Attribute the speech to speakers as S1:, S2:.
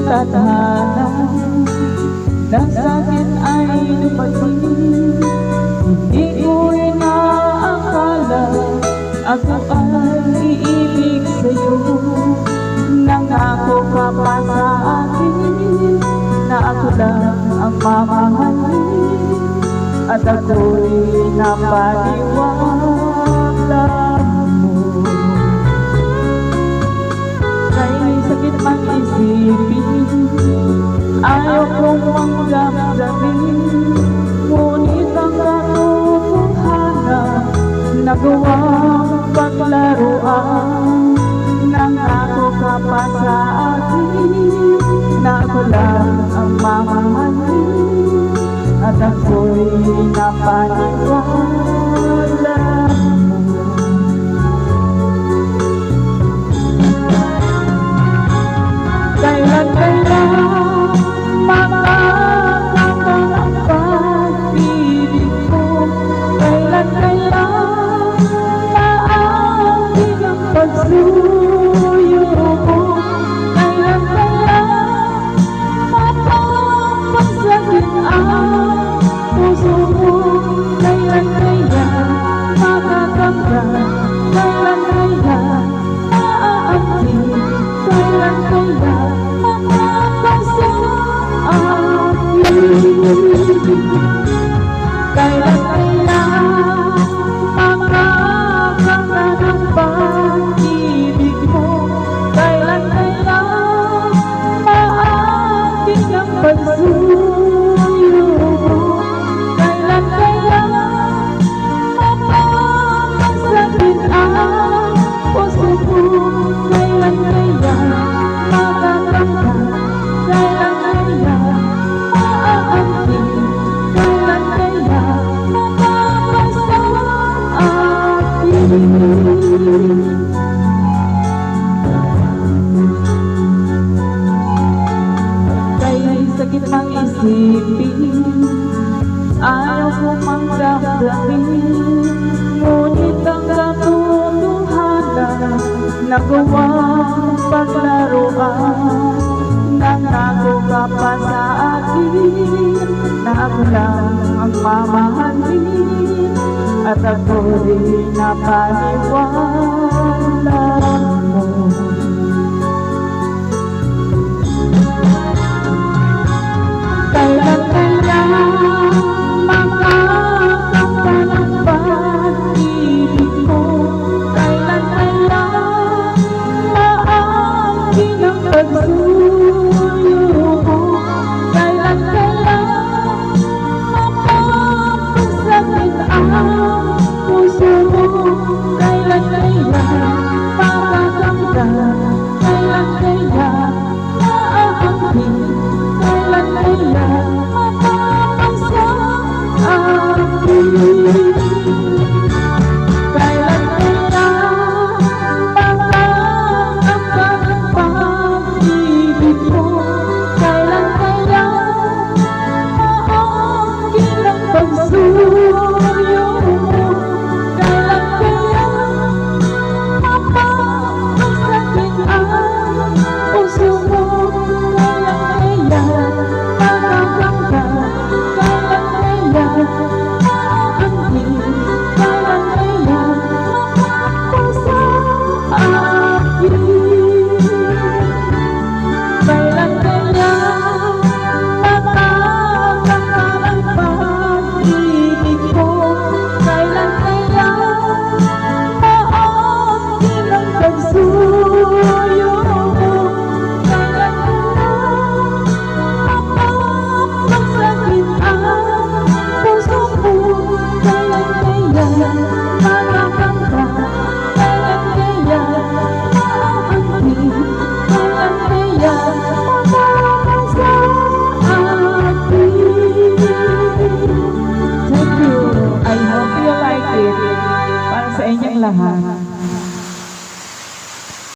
S1: tadhana na sa'kin ay dumating. Di ko inaakala ako ay iibig sa'yo. Nangako ka pa sa akin na ako lang ang mamahalin, at ako'y napaniwala mo. Kay sakit mang isipin, ayaw kong manggamdamin, ngunit ang katotohanan nagawang paglaruan. Nangako ka pa sa akin na ako lang ang mamahalin, at ako'y napaniwala mo. Kailan makakapal ang pag-ibig mo? Kailan maaaring ang pagsuyo mo? Kailan mapapasakit ang puso mo? Kailan makakamtan? Kailan maaamtin? Kailan makapasa ang pag-ibig? Kailan makakakamtan ang pag-ibig mo? Kailan maating ang pagsuyo mo? Kailan mapapasakit ang puso mo? Kailan makakamtan? Kailan maaamtin? Kailan mapapasa ang pag-ibig? Kay sakit mang isipin, ayaw ko mang damdamin, ngunit ang katotohanan nagawang paglaruan. Nangako ka pa sa akin na ako lang ang mamahalin, at ako'y napaniwala mo. Kailan makakakamtan ang pag-ibig mo? Kailan maaamtin ang pagsuyo mo? Kailan mapapasakit ang puso mo? Kailan makakakamtan? Kailan